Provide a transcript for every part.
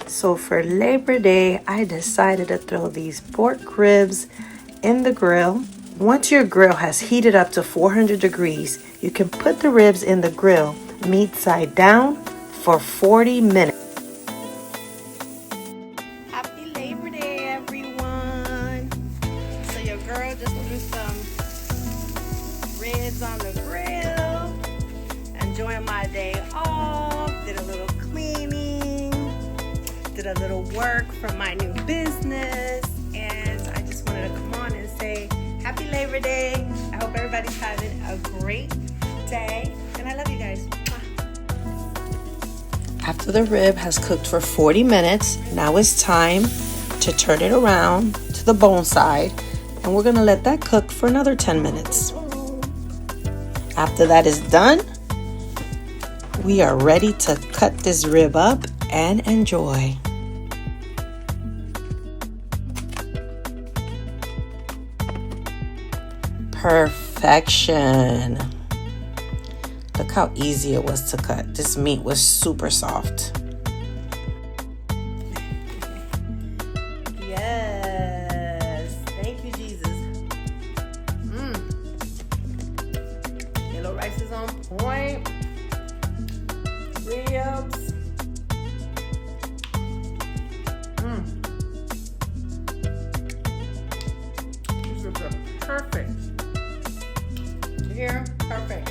So for Labor Day, I decided to throw these pork ribs in the grill. Once your grill has heated up to 400 degrees, you can put the ribs in the grill, meat side down, for 40 minutes. Happy Labor Day, everyone. So your girl just threw some ribs on the grill, enjoying my day off, did a little cleaning, did a little work from my new business, and I just wanted to come on and say Happy Labor Day. I hope everybody's having a great day, and I love you guys. After the rib has cooked for 40 minutes, now it's time to turn it around to the bone side, and we're gonna let that cook for another 10 minutes. After that is done, we are ready to cut this rib up and enjoy. Perfection. Look how easy it was to cut. This meat was super soft. Yes. Thank you, Jesus. Yellow rice is on point. Ribs. These ribs are perfect. Here, perfect.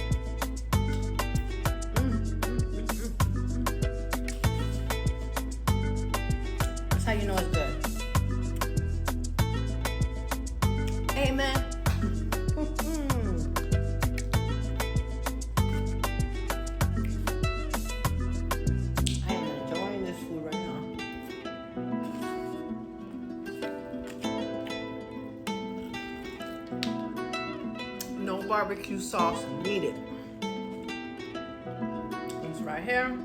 That's how you know it's good. Amen. I am enjoying this food right now. No barbecue sauce needed. It's right here.